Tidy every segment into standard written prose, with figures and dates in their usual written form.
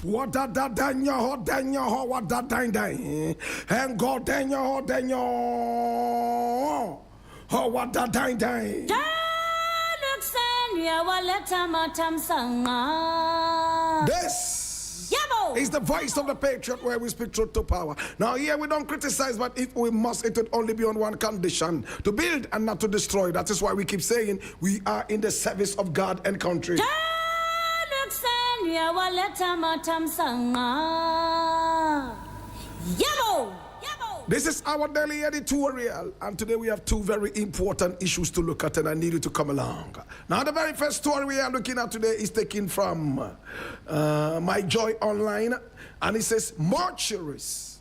What da danya ho what da dine and go danya ho ho what da dine. This is the voice of the Patriot, where we speak truth to power. Now here we don't criticize, but if we must, it would only be on one condition: to build and not to destroy. That is why we keep saying we are in the service of God and country. This is our daily editorial, and today we have two very important issues to look at, and I need you to come along. Now, the very first story we are looking at today is taken from My Joy Online, and it says mortuaries.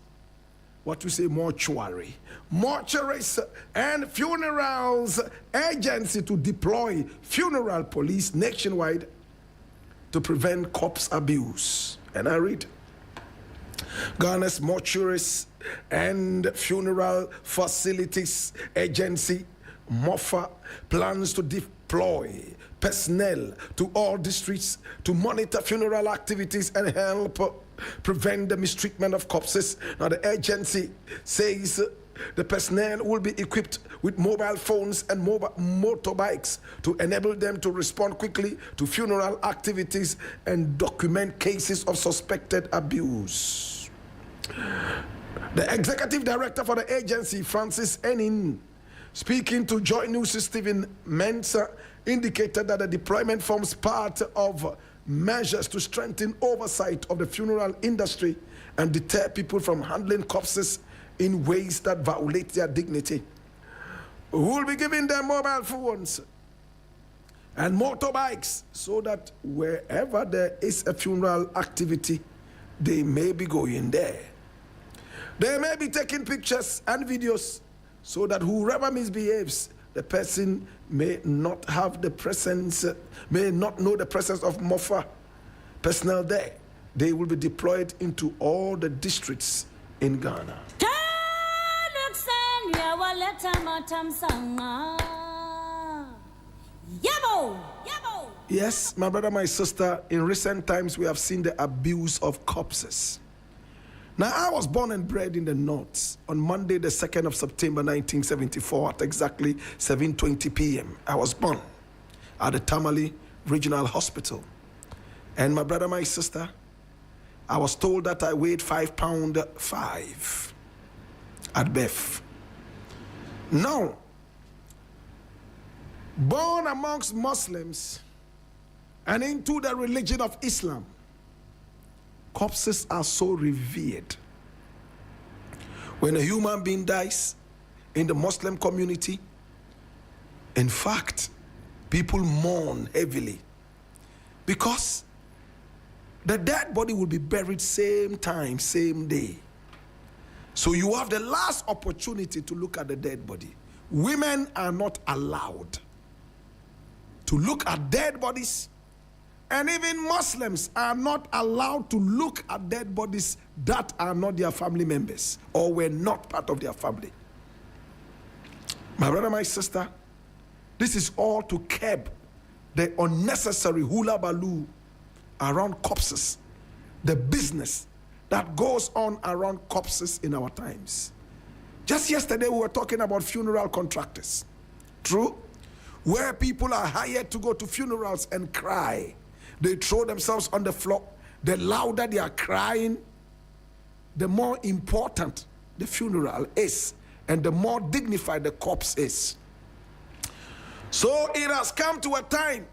What we say, mortuary. Mortuaries and funerals agency to deploy funeral police nationwide to prevent corpse abuse. And I read, Ghana's mortuaries and funeral facilities agency, MOFA, plans to deploy personnel to all districts to monitor funeral activities and help prevent the mistreatment of corpses. Now, the agency says the personnel will be equipped with mobile phones and motorbikes to enable them to respond quickly to funeral activities and document cases of suspected abuse. The executive director for the agency, Francis Enin, speaking to Joy News' Stephen Mensah, indicated that the deployment forms part of measures to strengthen oversight of the funeral industry and deter people from handling corpses in ways that violate their dignity. We will be giving them mobile phones and motorbikes so that wherever there is a funeral activity, they may be going there. They may be taking pictures and videos so that whoever misbehaves, the person may not have the presence, may not know the presence of MOFA personnel there. They will be deployed into all the districts in Ghana. Yes, my brother, my sister, in recent times we have seen the abuse of corpses. Now, I was born and bred in the North on Monday, the 2nd of September, 1974, at exactly 7:20 p.m. I was born at the Tamale Regional Hospital. And my brother, my sister, I was told that I weighed 5 pounds 5 at birth. Now, born amongst Muslims and into the religion of Islam, corpses are so revered. When a human being dies in the Muslim community, in fact, people mourn heavily because the dead body will be buried same time, same day. So you have the last opportunity to look at the dead body. Women are not allowed to look at dead bodies, and even Muslims are not allowed to look at dead bodies that are not their family members or were not part of their family. My brother, my sister, this is all to curb the unnecessary hula baloo around corpses, the business that goes on around corpses in our times. Just yesterday we were talking about funeral contractors. True? Where people are hired to go to funerals and cry. They throw themselves on the floor. The louder they are crying, the more important the funeral is, and the more dignified the corpse is. So it has come to a time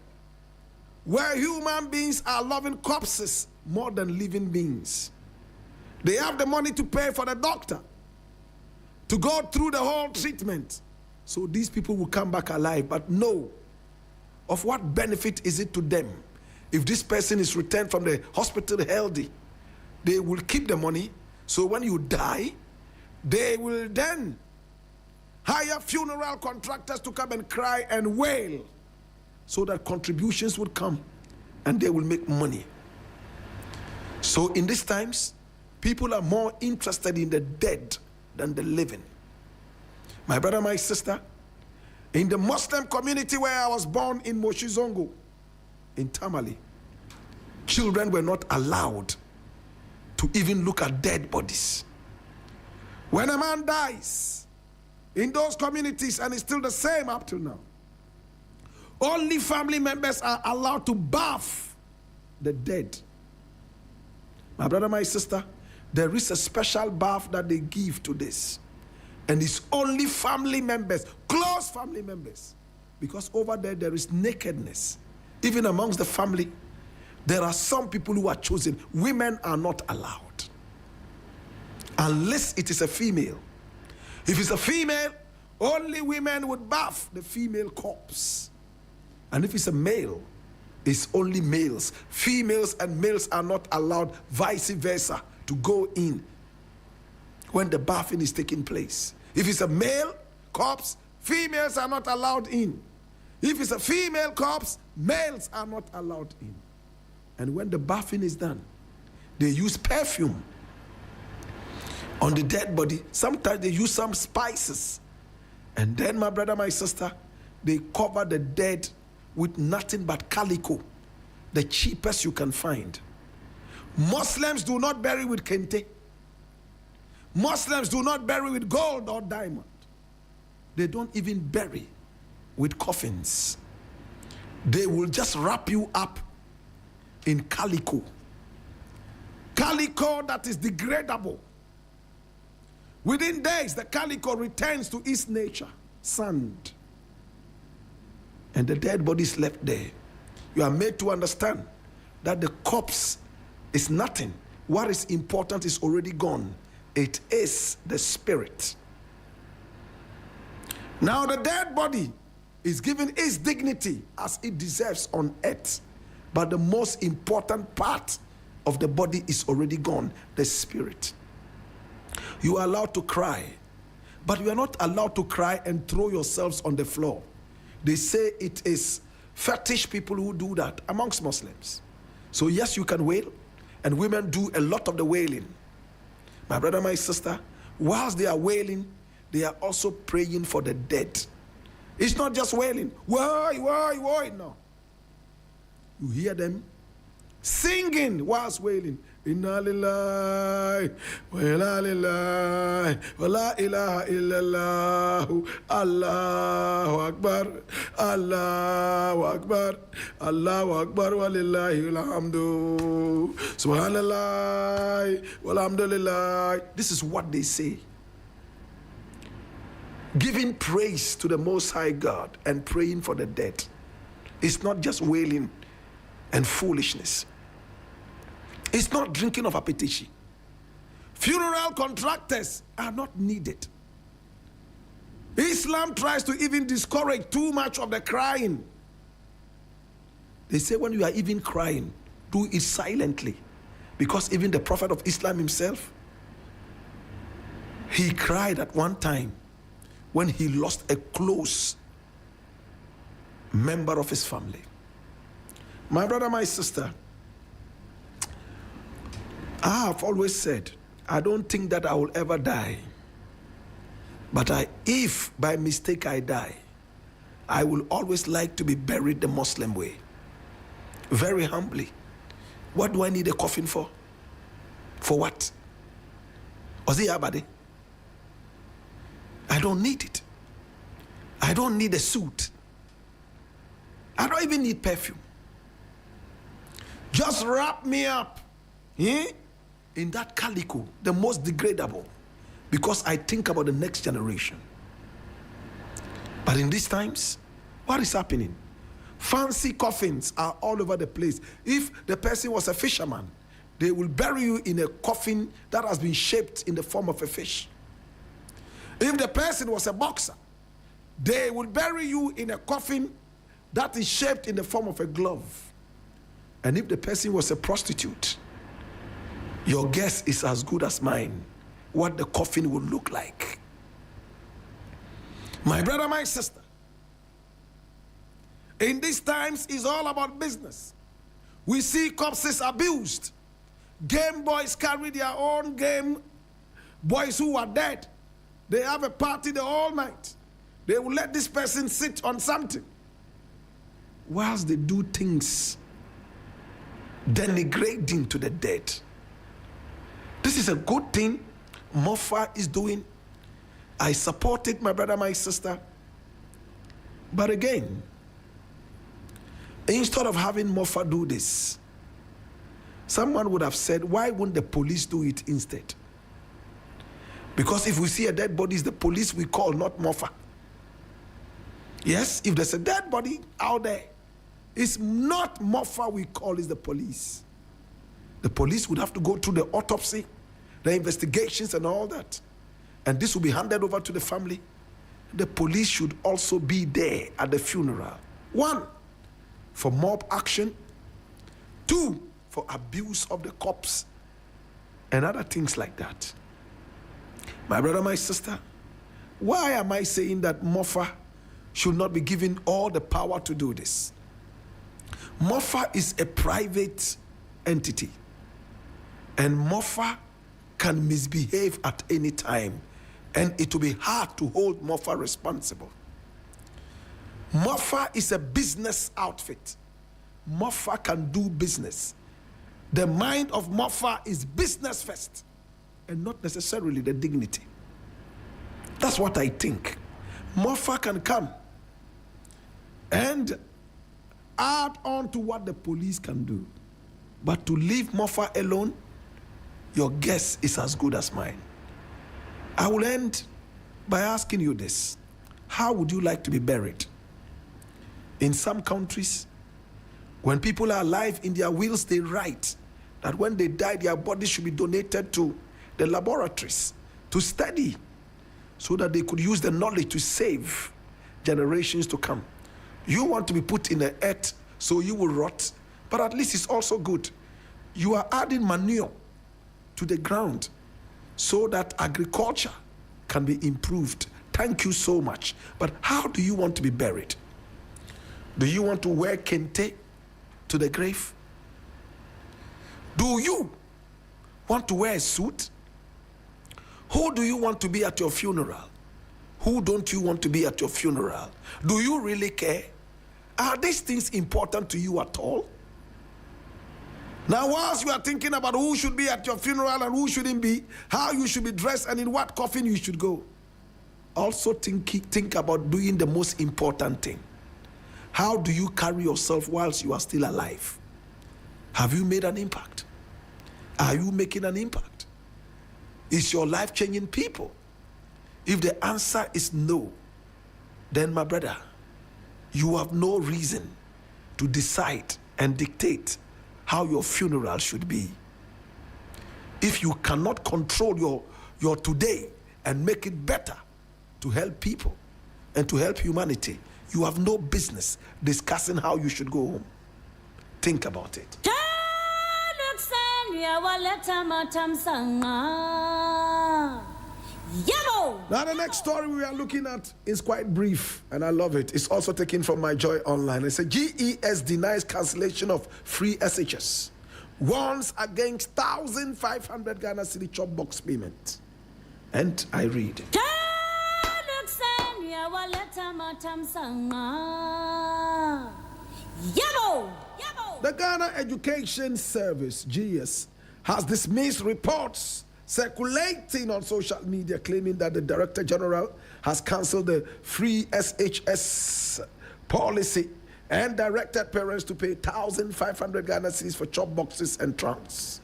where human beings are loving corpses more than living beings. They have the money to pay for the doctor to go through the whole treatment, so these people will come back alive. But no, of what benefit is it to them if this person is returned from the hospital healthy? They will keep the money, so when you die, they will then hire funeral contractors to come and cry and wail so that contributions would come and they will make money. So in these times, people are more interested in the dead than the living. My brother, my sister, in the Muslim community where I was born in Moshizongo, in Tamale, children were not allowed to even look at dead bodies. When a man dies in those communities, and it's still the same up till now, only family members are allowed to bath the dead. My brother, my sister, there is a special bath that they give to this. And it's only family members, close family members. Because over there is nakedness. Even amongst the family, there are some people who are chosen. Women are not allowed. Unless it is a female. If it's a female, only women would bath the female corpse. And if it's a male, it's only males. Females and males are not allowed, vice versa, to go in when the bathing is taking place. If it's a male corpse, females are not allowed in. If it's a female corpse, males are not allowed in. And when the bathing is done, they use perfume on the dead body. Sometimes they use some spices. And then, my brother, my sister, they cover the dead with nothing but calico, the cheapest you can find. Muslims do not bury with kente. Muslims do not bury with gold or diamond. They don't even bury with coffins. They will just wrap you up in calico. Calico that is degradable. Within days, the calico returns to its nature, sand. And the dead body is left there. You are made to understand that the corpse is nothing. What is important is already gone. It is the spirit. Now the dead body is given its dignity as it deserves on earth. But the most important part of the body is already gone, the spirit. You are allowed to cry, but you are not allowed to cry and throw yourselves on the floor. They say it is fetish people who do that amongst Muslims. So yes, you can wail, and women do a lot of the wailing. My brother, my sister, whilst they are wailing, they are also praying for the dead. It's not just wailing, why, no. You hear them singing whilst wailing. Inna lillahi wa inna lillahi wa la ilaha illallah. Allahu Akbar, Allahu Akbar, Allahu Akbar wa lillahi alhamdu. Subhanallah walhamdulillah. This is what they say. Giving praise to the Most High God and praying for the dead. It's not just wailing and foolishness. It's not drinking of apetici. Funeral contractors are not needed. Islam tries to even discourage too much of the crying. They say when you are even crying, do it silently. Because even the Prophet of Islam himself, he cried at one time when he lost a close member of his family. My brother, my sister, I have always said, I don't think that I will ever die. But if by mistake I die, I will always like to be buried the Muslim way. Very humbly. What do I need a coffin for? For what? Oziyabade? I don't need it. I don't need a suit. I don't even need perfume. Just wrap me up in that calico, the most degradable, because I think about the next generation. But in these times, what is happening? Fancy coffins are all over the place. If the person was a fisherman, they will bury you in a coffin that has been shaped in the form of a fish. If the person was a boxer, they will bury you in a coffin that is shaped in the form of a glove. And if the person was a prostitute, your guess is as good as mine what the coffin would look like. My brother, my sister, in these times it's all about business. We see corpses abused. Game boys carry their own game boys who are dead. They have a party the whole night. They will let this person sit on something whilst they do things denigrating to the dead. This is a good thing Mofa is doing. I support it, my brother, my sister. But again, instead of having Mofa do this, someone would have said, why wouldn't the police do it instead? Because if we see a dead body, it's the police we call, not Mofa. Yes, if there's a dead body out there, it's not Mofa we call, it's the police. The police would have to go through the autopsy, the investigations and all that. And this will be handed over to the family. The police should also be there at the funeral. 1, for mob action. 2, for abuse of the corpse and other things like that. My brother, my sister, why am I saying that Mofa should not be given all the power to do this? Mofa is a private entity, and Mofa can misbehave at any time, and it will be hard to hold Mofa responsible. Mofa is a business outfit. Mofa can do business. The mind of Mofa is business first, and not necessarily the dignity. That's what I think. Mofa can come and add on to what the police can do. But to leave Mofa alone, your guess is as good as mine. I will end by asking you this. How would you like to be buried? In some countries, when people are alive in their wills, they write that when they die, their bodies should be donated to the laboratories to study, so that they could use the knowledge to save generations to come. You want to be put in the earth so you will rot, but at least it's also good. You are adding manure to the ground so that agriculture can be improved. Thank you so much. But how do you want to be buried? Do you want to wear kente to the grave? Do you want to wear a suit? Who do you want to be at your funeral? Who don't you want to be at your funeral? Do you really care? Are these things important to you at all? Now, whilst you are thinking about who should be at your funeral and who shouldn't be, how you should be dressed and in what coffin you should go, also think about doing the most important thing. How do you carry yourself whilst you are still alive? Have you made an impact? Are you making an impact? Is your life changing people? If the answer is no, then my brother, you have no reason to decide and dictate how your funeral should be. If you cannot control your today and make it better to help people and to help humanity, you have no business discussing how you should go home. Think about it. Now the next story we are looking at is quite brief, and I love it. It's also taken from my Joy Online. It says GES denies cancellation of free SHS, warns against 1,500 Ghana Cedi chop box payment. And I read. The Ghana Education Service, GES, has dismissed reports circulating on social media claiming that the Director General has cancelled the free SHS policy and directed parents to pay 1,500 Ghana cedis for chop boxes and trunks.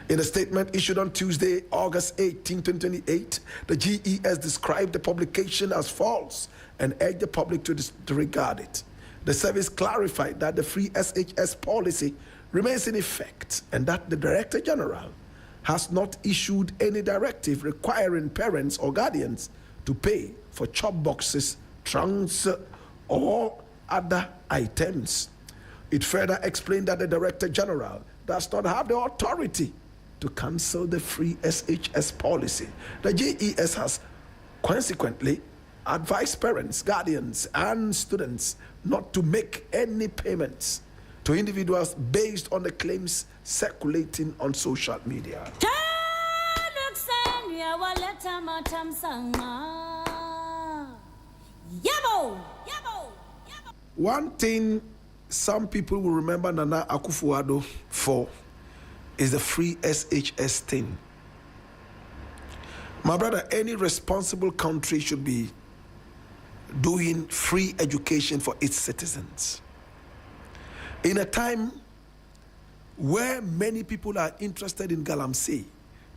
In a statement issued on Tuesday, August 18, 2028, the GES described the publication as false and urged the public to disregard it. The service clarified that the free SHS policy remains in effect and that the Director General has not issued any directive requiring parents or guardians to pay for chop boxes, trunks, or other items. It further explained that the Director General does not have the authority to cancel the free SHS policy. The GES has consequently advised parents, guardians, and students not to make any payments to individuals based on the claims circulating on social media. One thing some people will remember Nana Akufo-Addo for is the free SHS thing. My brother, any responsible country should be doing free education for its citizens. In a time where many people are interested in galamsey,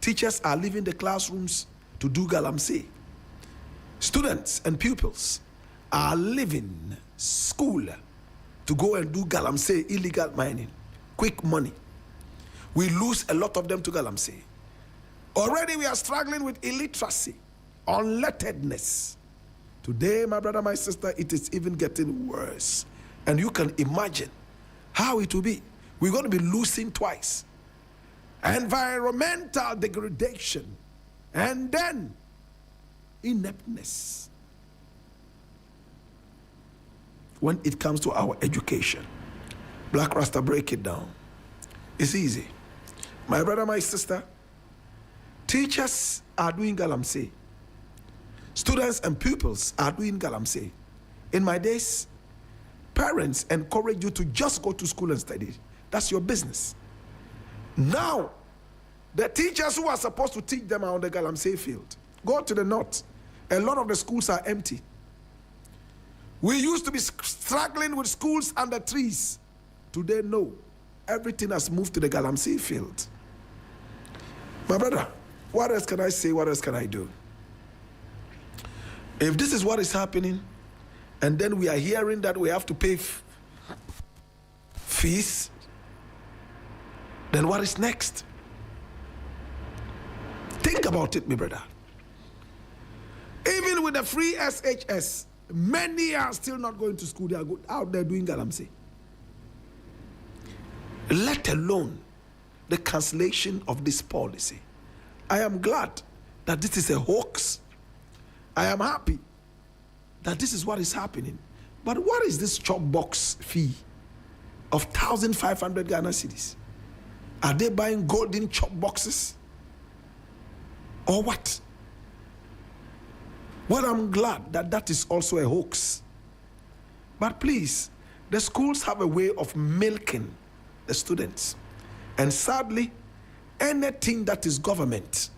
teachers are leaving the classrooms to do galamsey. Students and pupils are leaving school to go and do galamsey, illegal mining, quick money. We lose a lot of them to galamsey. Already we are struggling with illiteracy, unlettedness. Today, my brother, my sister, it is even getting worse. And you can imagine how it will be. We're going to be losing twice. Environmental degradation, and then ineptness when it comes to our education. Blakk Rasta, break it down. It's easy. My brother, my sister, teachers are doing galamsey. Students and pupils are doing galamsey. In my days, parents encourage you to just go to school and study. That's your business. Now, the teachers who are supposed to teach them are on the galamsey field. Go to the north. A lot of the schools are empty. We used to be struggling with schools under trees. Today, no. Everything has moved to the galamsey field. My brother, what else can I say? What else can I do? If this is what is happening, and then we are hearing that we have to pay fees, then what is next? Think about it, my brother. Even with the free SHS, many are still not going to school. They are out there doing galamsey. Let alone the cancellation of this policy. I am glad that this is a hoax. I am happy that this is what is happening. But what is this chop box fee of 1,500 Ghana cedis? Are they buying golden chop boxes? Or what? Well, I'm glad that that is also a hoax. But please, the schools have a way of milking the students. And sadly, anything that is government,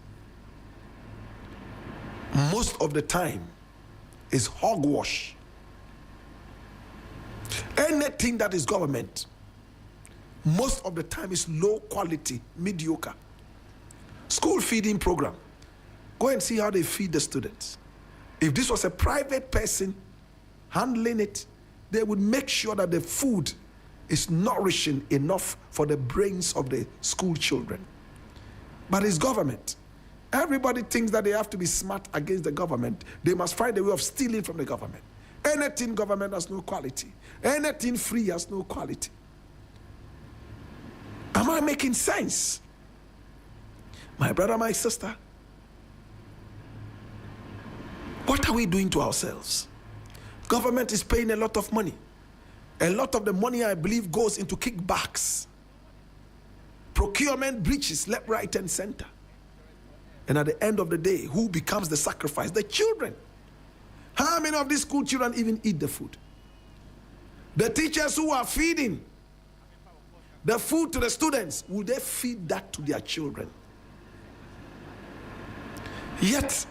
most of the time, is hogwash. Anything that is government, most of the time is low quality, mediocre. School feeding program. Go and see how they feed the students. If this was a private person handling it, they would make sure that the food is nourishing enough for the brains of the school children. But it's government. Everybody thinks that they have to be smart against the government. They must find a way of stealing from the government. Anything government has no quality. Anything free has no quality. Am I making sense? My brother, my sister, what are we doing to ourselves? Government is paying a lot of money. A lot of the money, I believe, goes into kickbacks, procurement breaches, left, right, and center. And at the end of the day, who becomes the sacrifice? The children. How many of these school children even eat the food? The teachers who are feeding the food to the students, will they feed that to their children? Yet,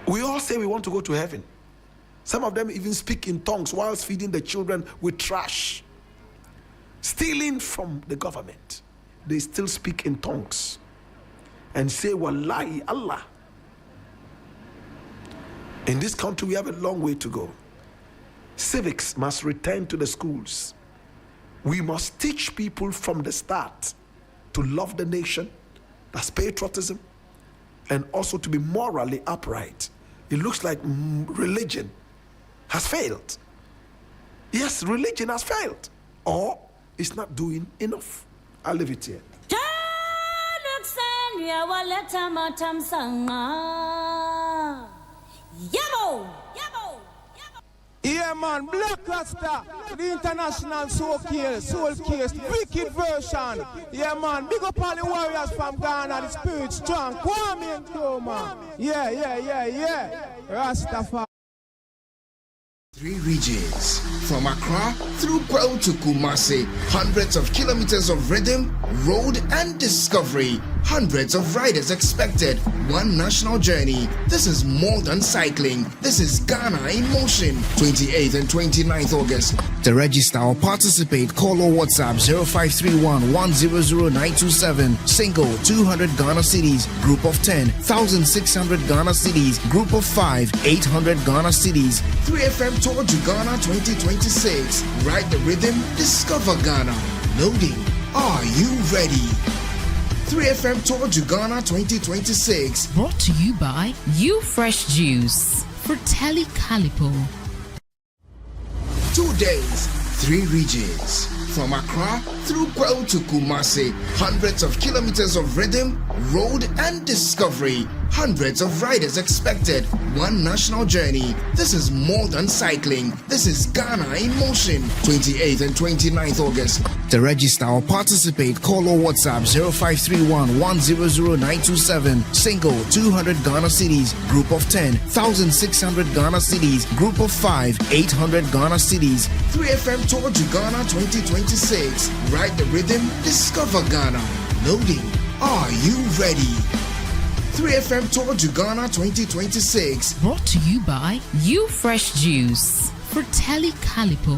we all say we want to go to heaven. Some of them even speak in tongues whilst feeding the children with trash. Stealing from the government. They still speak in tongues and say, Wallahi, Allah. In this country, we have a long way to go. Civics must return to the schools. We must teach people from the start to love the nation, that's patriotism, and also to be morally upright. It looks like religion has failed. Yes, religion has failed, or it's not doing enough. I'll leave it here. Yeah, man, Blakk Rasta, the international soul case, wicked version. Yeah, man, big up all the warriors from Ghana, the spirit strong. Kwame and Joe, man. Yeah. Rastafari. 3 regions, from Accra through Pearl to Kumasi, hundreds of kilometers of rhythm, road and discovery. Hundreds of riders expected. One national journey. This is more than cycling. This is Ghana in motion. 28th and 29th August. To register or participate, call or WhatsApp 0531 100 927. Single 200 Ghana cedis. Group of 10 1,600 Ghana cedis. Group of 5 800 Ghana cedis. 3FM Tour to Ghana 2026. Ride the rhythm. Discover Ghana. Loading. Are you ready? 3FM Tour to Ghana 2026. Brought to you by You Fresh Juice. Fratelli Calipo. 2 days, 3 regions. From Accra through Kwel to Kumasi. Hundreds of kilometers of rhythm, road and discovery. Hundreds of riders expected. One national journey. This is more than cycling. This is Ghana in motion. 28th and 29th August. To register or participate, call or WhatsApp 0531 100 927. Single 200 Ghana cedis. Group of 10 1,600 Ghana cedis. Group of 5 800 Ghana cedis. 3FM Tour to Ghana 2026. Ride the rhythm. Discover Ghana. Loading. Are you ready? 3FM Tour to Ghana 2026. Brought to you by You Fresh Juice. Fratelli Calipo.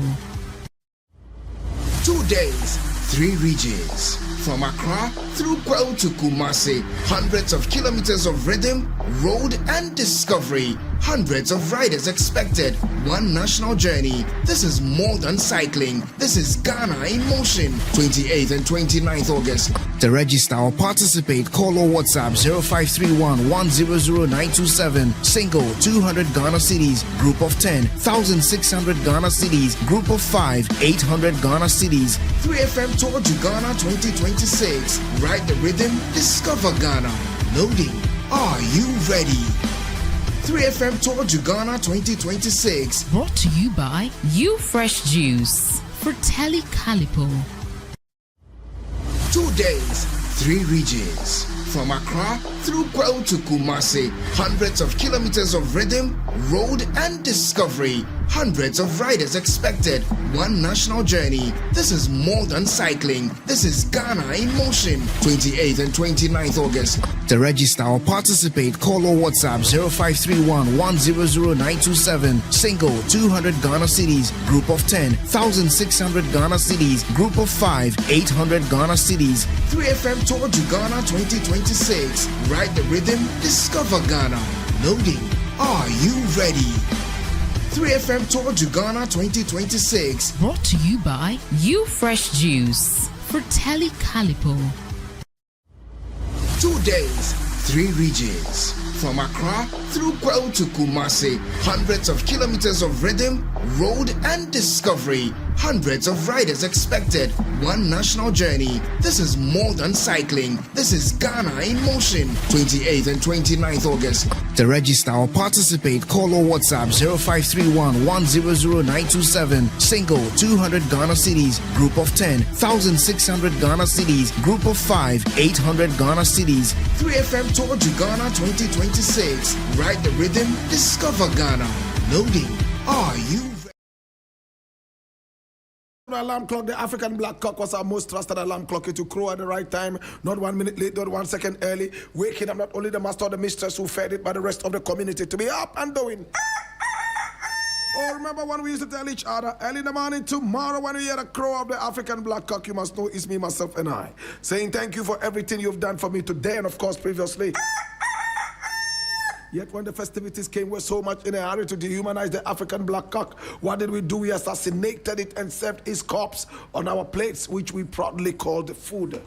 2 days, 3 regions. From Accra through Kwel to Kumasi. Hundreds of kilometers of rhythm, road and discovery. Hundreds of riders expected. One national journey. This is more than cycling. This is Ghana in motion. 28th and 29th August. To register or participate, call or WhatsApp 0531 100 927. Single 200 Ghana cedis. Group of 10 1,600 Ghana cedis. Group of 5 800 Ghana cedis. 3FM Tour to Ghana 2026. Ride the rhythm. Discover Ghana. Loading. Are you ready? 3FM Tour to Ghana 2026. Brought to you by You Fresh Juice. Fratelli Calipo. 2 days, 3 regions. From Accra through Kwel to Kumasi. Hundreds of kilometers of rhythm, road and discovery. Hundreds of riders expected. One national journey. This is more than cycling. This is Ghana in motion. 28th and 29th August. To register or participate, call or WhatsApp 0531 100 927. Single 200 Ghana cedis. Group of 10 1,600 Ghana cedis. Group of 5 800 Ghana cedis. 3FM Tour to Ghana 2026. Ride the rhythm. Discover Ghana. Loading. Are you ready? 3FM Tour to Ghana 2026. Brought to you by You Fresh Juice. Fratelli Calipo. 2 days, 3 regions. From Accra through Kwel to Kumasi. Hundreds of kilometers of rhythm, road and discovery. Hundreds of riders expected. One national journey. This is more than cycling. This is Ghana in motion. 28th and 29th August. To register or participate, call or WhatsApp 0531 100 927. Single 200 Ghana cedis. Group of 10 1,600 Ghana cedis. Group of 5 800 Ghana cedis. 3FM Tour to Ghana 2026. Ride the rhythm. Discover Ghana. Loading. Are you ready? The alarm clock, the African black cock was our most trusted alarm clock. It to crow at the right time, not 1 minute late, not 1 second early. Waking up not only the master or the mistress who fed it, but the rest of the community to be up and doing. Oh, remember when we used to tell each other, early in the morning tomorrow when we hear the crow of the African black cock, you must know it's me, myself, and I. Saying thank you for everything you've done for me today and of course previously. Yet when the festivities came, we're so much in a hurry to dehumanize the African black cock. What did we do? We assassinated it and served its corpse on our plates, which we proudly called food.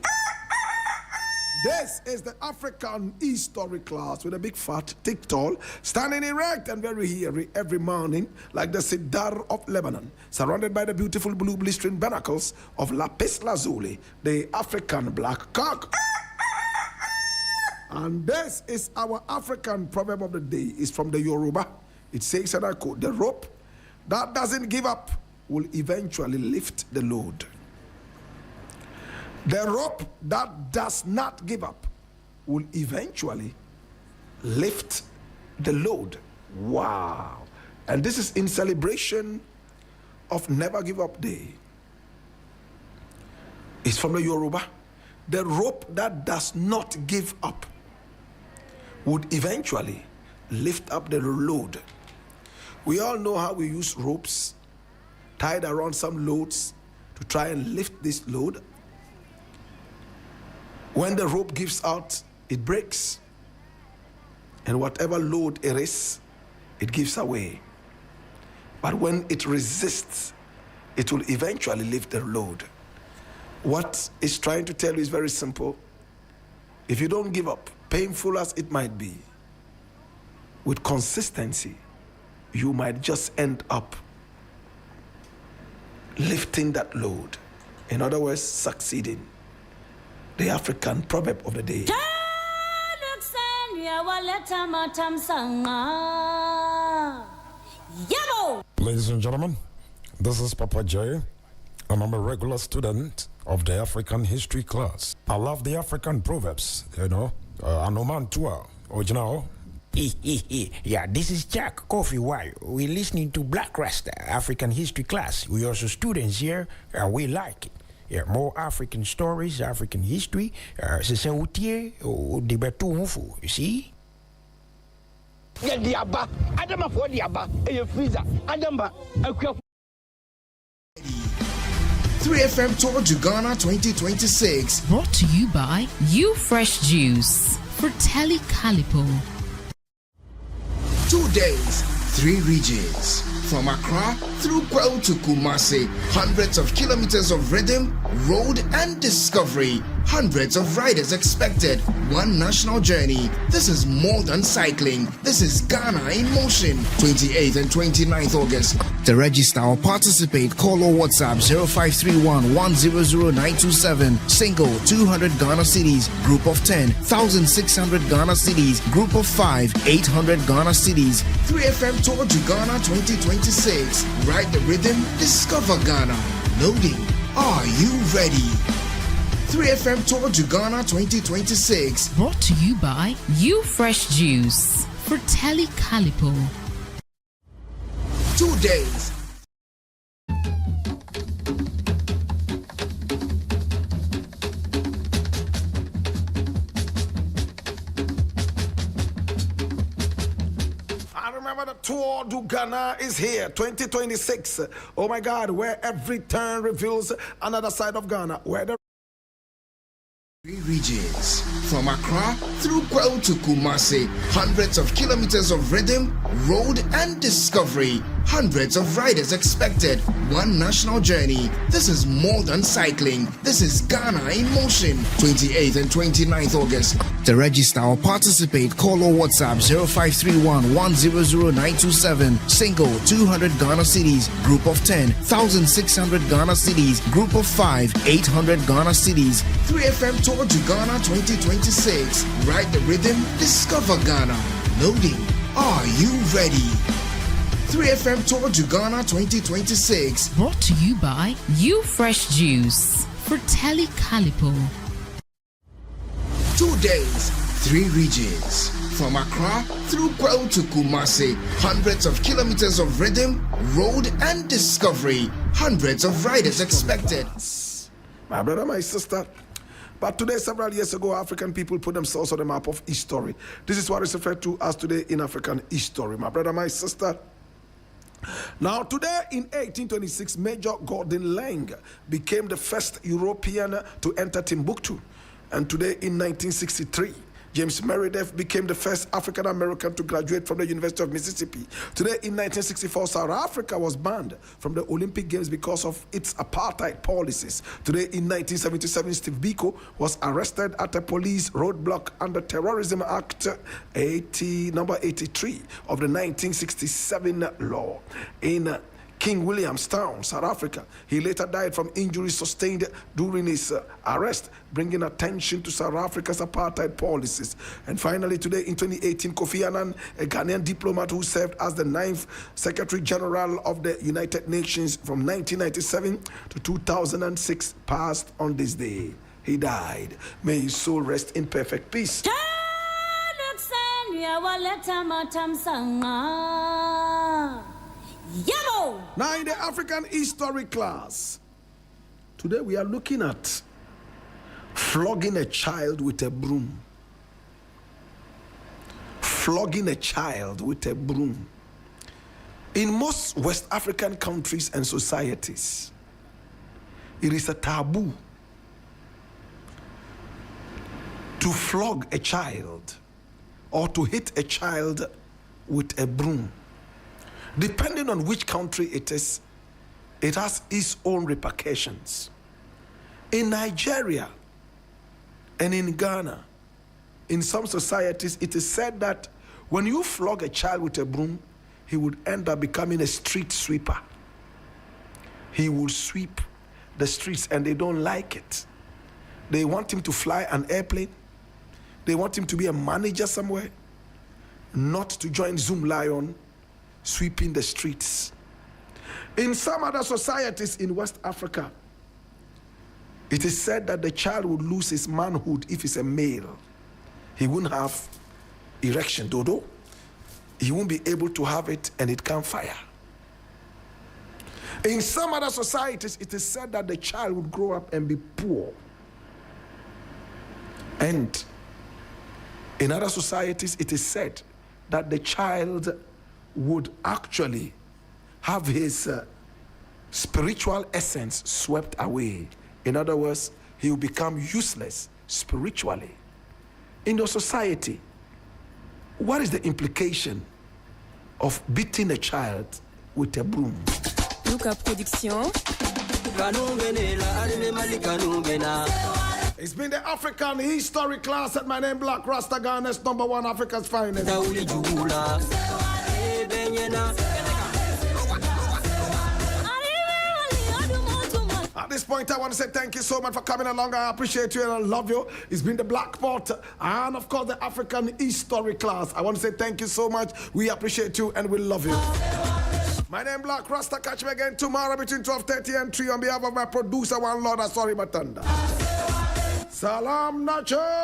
This is the African historic class with a big fat, thick, tall, standing erect and very hairy every morning like the Siddar of Lebanon, surrounded by the beautiful blue blistering barnacles of Lapis Lazuli, the African black cock. And this is our African proverb of the day. It's from the Yoruba. It says, and I quote, the rope that doesn't give up will eventually lift the load. The rope that does not give up will eventually lift the load. Wow. And this is in celebration of Never Give Up Day. It's from the Yoruba. the rope that does not give up would eventually lift up the load. We all know how we use ropes tied around some loads to try and lift this load. When the rope gives out, it breaks. And whatever load it is, it gives away. But when it resists, it will eventually lift the load. What it's trying to tell you is very simple. If you don't give up, painful as it might be, with consistency, you might just end up lifting that load. In other words, succeeding. The African proverb of the day. Ladies and gentlemen, this is Papa J, and I'm a regular student of the African history class. I love the African proverbs, Anoman Tua, original. Yeah, this is Jack Coffee While. We're listening to Blakk Rasta, African history class. We also students here, and we like it. Yeah, more African stories, African history. You see? Yeah, diaba. Adama for diaba. Freezer. Adamba. 3FM Tour to Ghana 2026. Brought to you by You Fresh Juice for Telly Calipo. 2 days, 3 regions. From Accra through Kwel to Kumasi, hundreds of kilometers of rhythm, road and discovery. Hundreds of riders expected. One national journey. This is more than cycling. This is Ghana in motion. 28th and 29th August. To register or participate, call or WhatsApp 0531 100927. Single 200 Ghana cedis. Group of 10 1,600 Ghana cedis. Group of 5 800 Ghana cedis. 3FM Tour to Ghana 2026. Ride the rhythm. Discover Ghana. Loading. Are you ready? 3FM Tour to Ghana 2026. Brought to you by You Fresh Juice for Telly Calipo. 2 days. I remember the Tour du Ghana is here, 2026. Oh my God, where every turn reveals another side of Ghana, where the 3 regions. From Accra through Kwel to Kumasi, hundreds of kilometers of rhythm, road and discovery. Hundreds of riders expected. One national journey. This is more than cycling. This is Ghana in motion. 28th and 29th August. To register or participate, call or WhatsApp 0531 100927. Single 200 Ghana cedis. Group of 10 1,600 Ghana cedis. Group of 5 800 Ghana cedis. 3FM Tour to Ghana 2026. Ride the rhythm. Discover Ghana. Loading. Are you ready? 3FM Tour to Ghana 2026. Brought to you by You Fresh Juice for Telly Calipo. 2 days, 3 regions. From Accra through Kwel to Kumasi, hundreds of kilometers of rhythm, road and discovery. Hundreds of riders expected. My brother, my sister. But today, several years ago, African people put themselves on the map of history. This is what is referred to as today in African history. My brother, my sister. Now, today in 1826, Major Gordon Lang became the first European to enter Timbuktu. And today in 1963, James Meredith became the first African American to graduate from the University of Mississippi. Today in 1964, South Africa was banned from the Olympic Games because of its apartheid policies. Today in 1977, Steve Biko was arrested at a police roadblock under Terrorism Act number 83 of the 1967 law. In King Williamstown, South Africa. He later died from injuries sustained during his arrest, bringing attention to South Africa's apartheid policies. And finally, today in 2018, Kofi Annan, a Ghanaian diplomat who served as the 9th Secretary General of the United Nations from 1997 to 2006, passed on this day. He died. May his soul rest in perfect peace. Now in the African history class, today we are looking at Flogging a child with a broom. Flogging a child with a broom. In most West African countries and societies, it is a taboo to flog a child or to hit a child with a broom. Depending on which country it is, it has its own repercussions. In Nigeria and in Ghana, in some societies, it is said that when you flog a child with a broom, he would end up becoming a street sweeper. He would sweep the streets, and they don't like it. They want him to fly an airplane. They want him to be a manager somewhere, not to join Zoom Lion sweeping the streets. In some other societies in West Africa, it is said that the child would lose his manhood if he's a male. He wouldn't have erection, dodo. He won't be able to have it, and it can't fire. In some other societies, it is said that the child would grow up and be poor. And in other societies, it is said that the child would actually have his spiritual essence swept away. In other words, he will become useless spiritually. In your society, what is the implication of beating a child with a broom? Luca Production. It's been the African History class at my name, Blakk Rasta, Ghana's #1 Africa's finest. At this point, I want to say thank you so much for coming along. I appreciate you and I love you. It's been the Black Pot and, of course, the African History class. I want to say thank you so much. We appreciate you and we love you. My name is Blakk Rasta. Catch me again tomorrow between 12:30 and 3 on behalf of my producer, One Lord, Sorry Matanda. Salam Nacho.